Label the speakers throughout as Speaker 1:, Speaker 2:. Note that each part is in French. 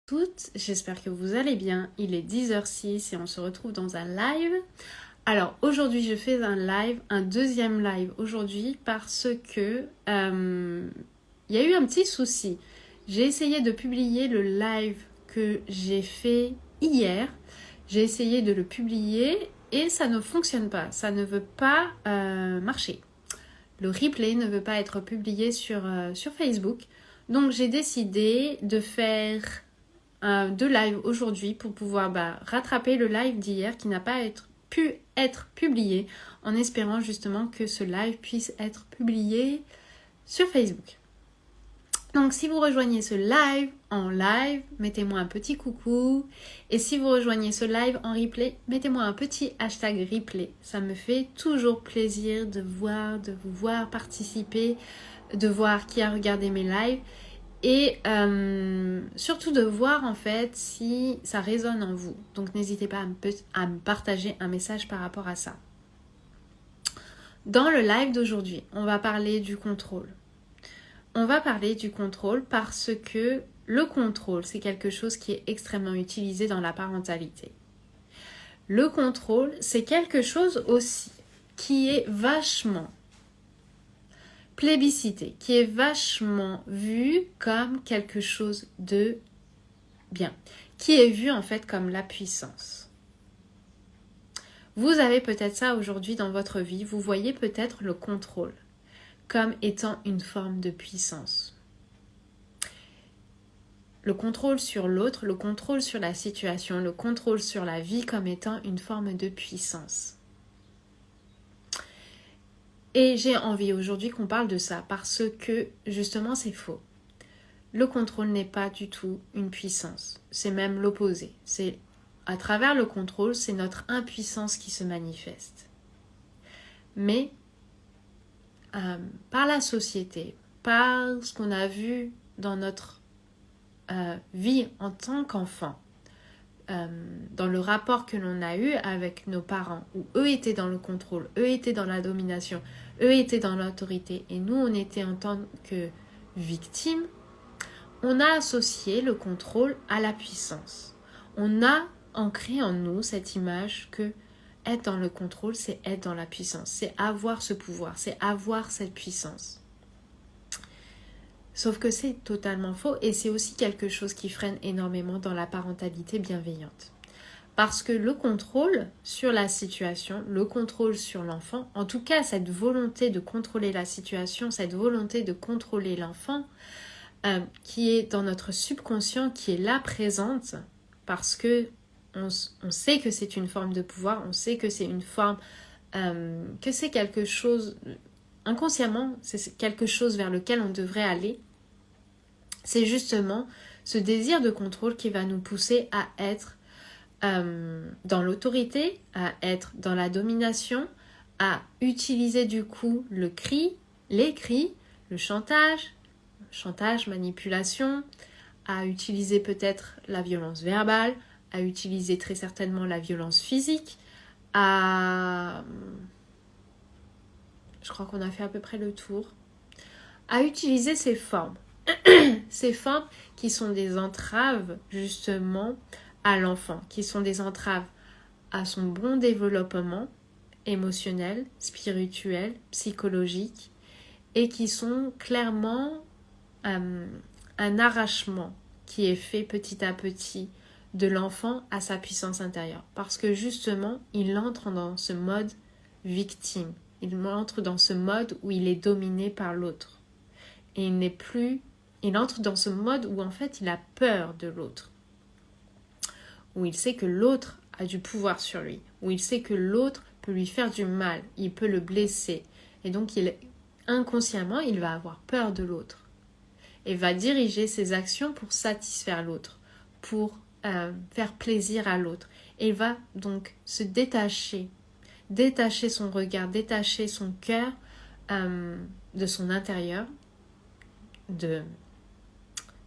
Speaker 1: Toutes, j'espère que vous allez bien. Il est 10h06 et on se retrouve dans un live. Alors aujourd'hui je fais un deuxième live aujourd'hui parce que il y a eu un petit souci. J'ai essayé de publier le live que j'ai fait hier. J'ai essayé de le publier et ça ne fonctionne pas. Ça ne veut pas marcher. Le replay ne veut pas être publié sur Facebook. Donc j'ai décidé de faire de live aujourd'hui pour pouvoir rattraper le live d'hier qui n'a pas pu être publié, en espérant justement que ce live puisse être publié sur Facebook. Donc si vous rejoignez ce live en live, mettez-moi un petit coucou. Et si vous rejoignez ce live en replay, mettez-moi un petit hashtag replay. Ça me fait toujours plaisir de vous voir participer, de voir qui a regardé mes lives. Et surtout de voir en fait si ça résonne en vous. Donc n'hésitez pas à me partager un message par rapport à ça. Dans le live d'aujourd'hui, on va parler du contrôle. On va parler du contrôle parce que le contrôle, c'est quelque chose qui est extrêmement utilisé dans la parentalité. Le contrôle, c'est quelque chose aussi qui est vachement plébiscité, qui est vachement vu comme quelque chose de bien, qui est vu en fait comme la puissance. Vous avez peut-être ça aujourd'hui dans votre vie, vous voyez peut-être le contrôle comme étant une forme de puissance. Le contrôle sur l'autre, le contrôle sur la situation, le contrôle sur la vie comme étant une forme de puissance. Et j'ai envie aujourd'hui qu'on parle de ça parce que justement c'est faux. Le contrôle n'est pas du tout une puissance, c'est même l'opposé. C'est à travers le contrôle, c'est notre impuissance qui se manifeste. Mais par la société, par ce qu'on a vu dans notre vie en tant qu'enfant, dans le rapport que l'on a eu avec nos parents, où eux étaient dans le contrôle, eux étaient dans la domination, eux étaient dans l'autorité, et nous on était en tant que victimes, on a associé le contrôle à la puissance. On a ancré en nous cette image que être dans le contrôle, c'est être dans la puissance, c'est avoir ce pouvoir, c'est avoir cette puissance. Sauf que c'est totalement faux et c'est aussi quelque chose qui freine énormément dans la parentalité bienveillante. Parce que le contrôle sur la situation, le contrôle sur l'enfant, en tout cas cette volonté de contrôler la situation, cette volonté de contrôler l'enfant, qui est dans notre subconscient, qui est là présente, parce que on sait que c'est une forme de pouvoir, on sait que c'est une forme, que c'est quelque chose, inconsciemment, c'est quelque chose vers lequel on devrait aller. C'est justement ce désir de contrôle qui va nous pousser à être dans l'autorité, à être dans la domination, à utiliser du coup le cri, les cris, le chantage, manipulation, à utiliser peut-être la violence verbale, à utiliser très certainement la violence physique, je crois qu'on a fait à peu près le tour, à utiliser ces formes. Ces formes qui sont des entraves justement à l'enfant, qui sont des entraves à son bon développement émotionnel, spirituel, psychologique, et qui sont clairement un arrachement qui est fait petit à petit de l'enfant à sa puissance intérieure. Parce que justement, il entre dans ce mode victime. Il entre dans ce mode où il est dominé par l'autre. Et il entre dans ce mode où en fait il a peur de l'autre. Où il sait que l'autre a du pouvoir sur lui. Où il sait que l'autre peut lui faire du mal. Il peut le blesser. Et donc inconsciemment, il va avoir peur de l'autre. Et va diriger ses actions pour satisfaire l'autre. Pour faire plaisir à l'autre. Et il va donc se détacher son regard, détacher son cœur de son intérieur,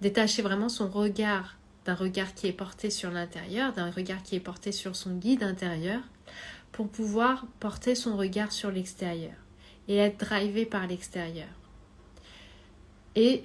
Speaker 1: détacher vraiment son regard d'un regard qui est porté sur l'intérieur, d'un regard qui est porté sur son guide intérieur, pour pouvoir porter son regard sur l'extérieur et être drivé par l'extérieur. Et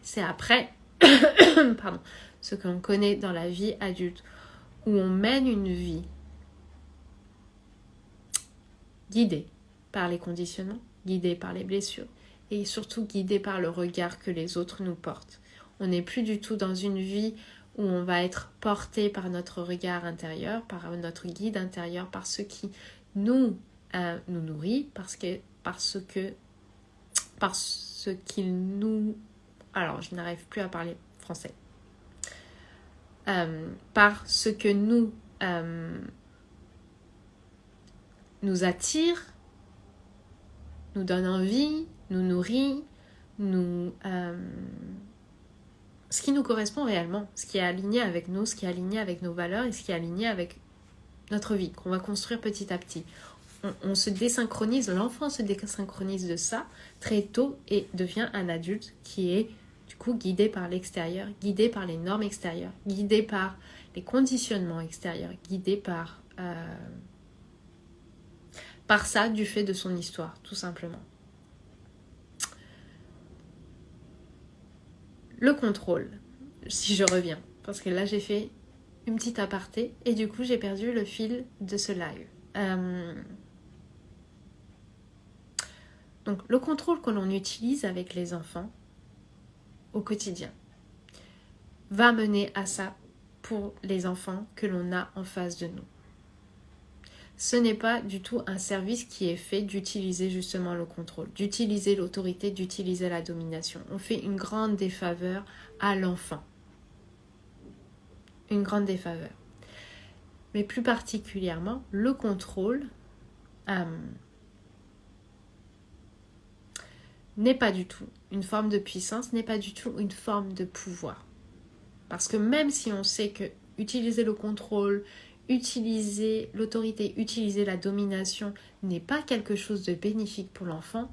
Speaker 1: c'est après ce qu'on connaît dans la vie adulte, où on mène une vie guidée par les conditionnements, guidée par les blessures et surtout guidée par le regard que les autres nous portent. On n'est plus du tout dans une vie où on va être porté par notre regard intérieur, par notre guide intérieur, par ce qui nous nourrit, parce qu'il nous... Alors, je n'arrive plus à parler français. Par ce que nous attire, nous donne envie, nous nourrit, ce qui nous correspond réellement, ce qui est aligné avec nous, ce qui est aligné avec nos valeurs et ce qui est aligné avec notre vie, qu'on va construire petit à petit. On se désynchronise, l'enfant se désynchronise de ça très tôt et devient un adulte qui est du coup guidé par l'extérieur, guidé par les normes extérieures, guidé par les conditionnements extérieurs, guidé par ça du fait de son histoire, tout simplement. Le contrôle, si je reviens, parce que là j'ai fait une petite aparté et du coup j'ai perdu le fil de ce live. Donc le contrôle que l'on utilise avec les enfants au quotidien va mener à ça pour les enfants que l'on a en face de nous. Ce n'est pas du tout un service qui est fait d'utiliser justement le contrôle, d'utiliser l'autorité, d'utiliser la domination. On fait une grande défaveur à l'enfant. Une grande défaveur. Mais plus particulièrement, le contrôle n'est pas du tout une forme de puissance, n'est pas du tout une forme de pouvoir. Parce que même si on sait que utiliser le contrôle, utiliser l'autorité, utiliser la domination n'est pas quelque chose de bénéfique pour l'enfant,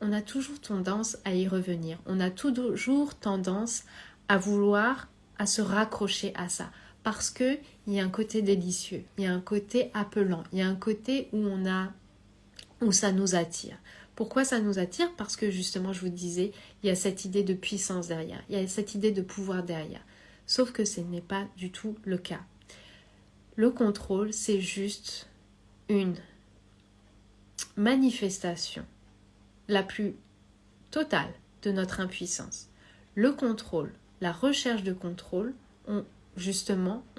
Speaker 1: on a toujours tendance à y revenir. On a toujours tendance à vouloir, à se raccrocher à ça. Parce qu'il y a un côté délicieux, il y a un côté appelant, il y a un côté où ça nous attire. Pourquoi ça nous attire? Parce que justement, je vous disais, il y a cette idée de puissance derrière, il y a cette idée de pouvoir derrière. Sauf que ce n'est pas du tout le cas. Le contrôle, c'est juste une manifestation la plus totale de notre impuissance. Le contrôle, la recherche de contrôle, on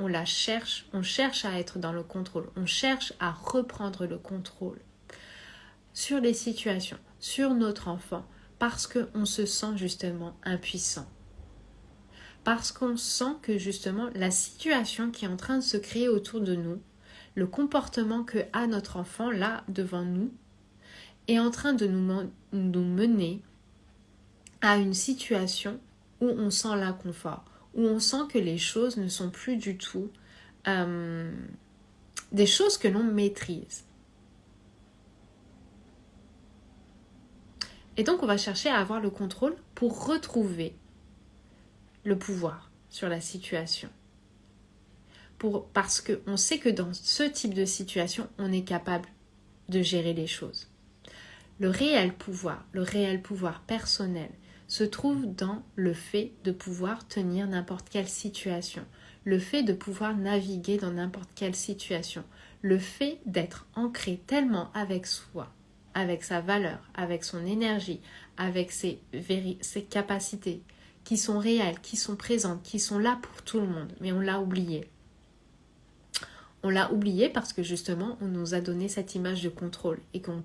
Speaker 1: la cherche, on cherche à être dans le contrôle, on cherche à reprendre le contrôle sur les situations, sur notre enfant, parce qu'on se sent justement impuissant. Parce qu'on sent que justement la situation qui est en train de se créer autour de nous, le comportement que a notre enfant là devant nous, est en train de nous mener à une situation où on sent l'inconfort, où on sent que les choses ne sont plus du tout des choses que l'on maîtrise. Et donc on va chercher à avoir le contrôle pour retrouver le pouvoir sur la situation. Parce qu'on sait que dans ce type de situation, on est capable de gérer les choses. Le réel pouvoir personnel se trouve dans le fait de pouvoir tenir n'importe quelle situation, le fait de pouvoir naviguer dans n'importe quelle situation, le fait d'être ancré tellement avec soi, avec sa valeur, avec son énergie, avec ses capacités, qui sont réelles, qui sont présentes, qui sont là pour tout le monde, mais on l'a oublié. On l'a oublié parce que justement, on nous a donné cette image de contrôle et qu'on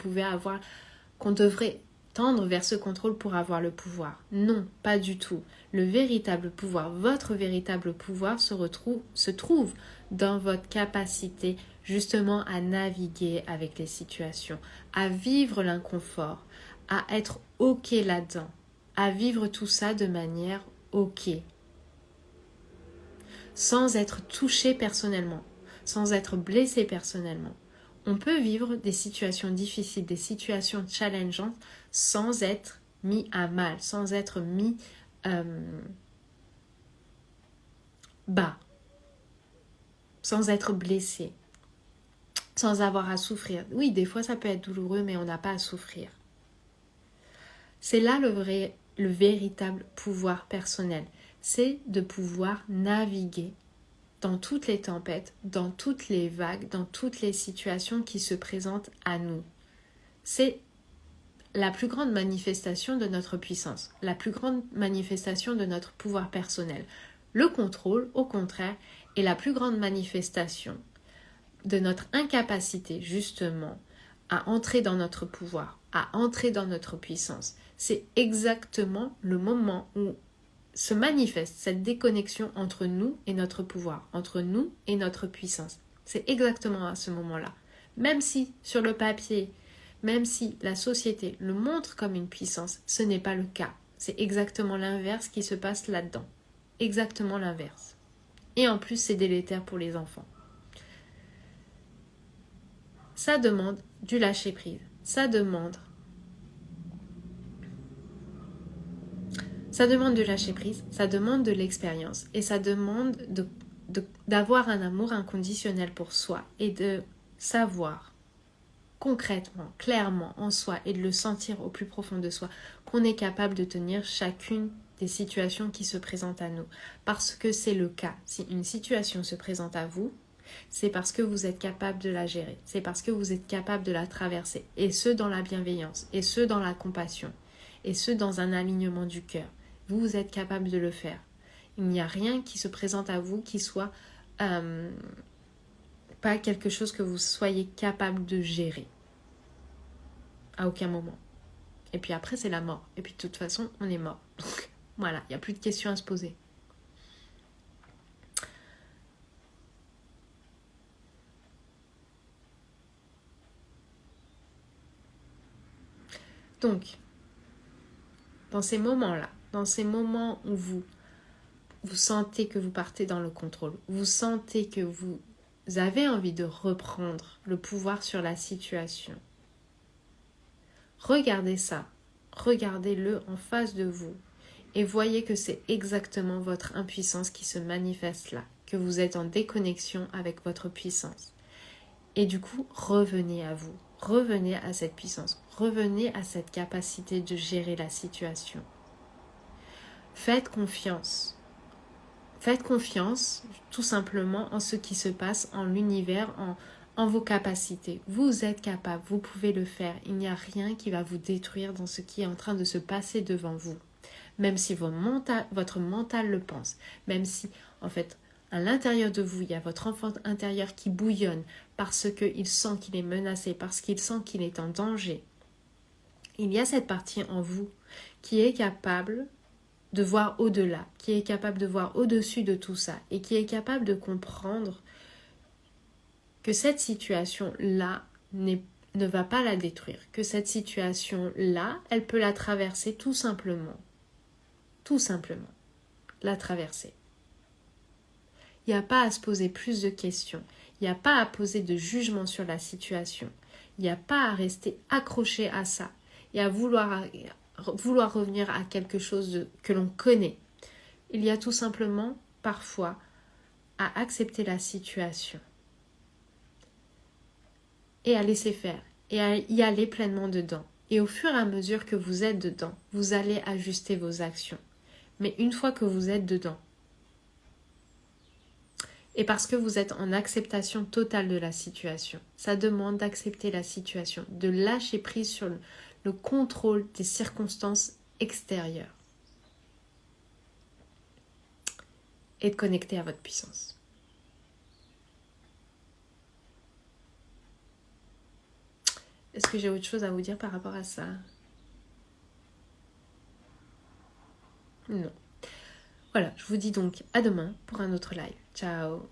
Speaker 1: devrait tendre vers ce contrôle pour avoir le pouvoir. Non, pas du tout. Le véritable pouvoir, votre véritable pouvoir se trouve dans votre capacité justement à naviguer avec les situations, à vivre l'inconfort, à être OK là-dedans, à vivre tout ça de manière OK, sans être touché personnellement, sans être blessé personnellement. On peut vivre des situations difficiles, des situations challengeantes sans être mis à mal, sans être mis bas, sans être blessé, sans avoir à souffrir. Oui, des fois ça peut être douloureux, mais on n'a pas à souffrir. C'est là le véritable pouvoir personnel. c'est de pouvoir naviguer dans toutes les tempêtes, dans toutes les vagues, dans toutes les situations qui se présentent à nous. C'est la plus grande manifestation de notre puissance, la plus grande manifestation de notre pouvoir personnel. Le contrôle, au contraire, est la plus grande manifestation de notre incapacité, justement, à entrer dans notre pouvoir, à entrer dans notre puissance. C'est exactement le moment où se manifeste cette déconnexion entre nous et notre pouvoir, entre nous et notre puissance. C'est exactement à ce moment-là. Même si, sur le papier, même si la société le montre comme une puissance, ce n'est pas le cas. C'est exactement l'inverse qui se passe là-dedans. Exactement l'inverse. Et en plus, c'est délétère pour les enfants. Ça demande du lâcher-prise. Ça demande du lâcher-prise, ça demande de l'expérience et ça demande d'avoir un amour inconditionnel pour soi et de savoir concrètement, clairement en soi et de le sentir au plus profond de soi qu'on est capable de tenir chacune des situations qui se présentent à nous. Parce que c'est le cas. Si une situation se présente à vous, c'est parce que vous êtes capable de la gérer. C'est parce que vous êtes capable de la traverser. Et ce, dans la bienveillance. Et ce, dans la compassion. Et ce, dans un alignement du cœur. Vous êtes capable de le faire. Il n'y a rien qui se présente à vous qui soit pas quelque chose que vous soyez capable de gérer. À aucun moment. Et puis après, c'est la mort. Et puis de toute façon, on est mort. Donc voilà, il n'y a plus de questions à se poser. Donc, dans ces moments-là, dans ces moments où vous sentez que vous partez dans le contrôle, vous sentez que vous avez envie de reprendre le pouvoir sur la situation, regardez ça, regardez-le en face de vous et voyez que c'est exactement votre impuissance qui se manifeste là, que vous êtes en déconnexion avec votre puissance. Et du coup, revenez à vous, revenez à cette puissance, revenez à cette capacité de gérer la situation. Faites confiance. Faites confiance tout simplement en ce qui se passe en l'univers, en vos capacités. Vous êtes capable, vous pouvez le faire. Il n'y a rien qui va vous détruire dans ce qui est en train de se passer devant vous. Même si votre mental le pense, même si en fait à l'intérieur de vous, il y a votre enfant intérieur qui bouillonne parce qu'il sent qu'il est menacé, parce qu'il sent qu'il est en danger. Il y a cette partie en vous qui est capable de voir au-delà, qui est capable de voir au-dessus de tout ça et qui est capable de comprendre que cette situation-là ne va pas la détruire, que cette situation-là, elle peut la traverser tout simplement. Tout simplement, la traverser. Il n'y a pas à se poser plus de questions, il n'y a pas à poser de jugement sur la situation, il n'y a pas à rester accroché à ça et à vouloir revenir à quelque chose que l'on connaît. Il y a tout simplement, parfois, à accepter la situation et à laisser faire et à y aller pleinement dedans. Et au fur et à mesure que vous êtes dedans, vous allez ajuster vos actions. Mais une fois que vous êtes dedans, et parce que vous êtes en acceptation totale de la situation, ça demande d'accepter la situation, de lâcher prise sur le contrôle des circonstances extérieures et de connecter à votre puissance. Est-ce que j'ai autre chose à vous dire par rapport à ça? Non. Voilà, je vous dis donc à demain pour un autre live. Ciao!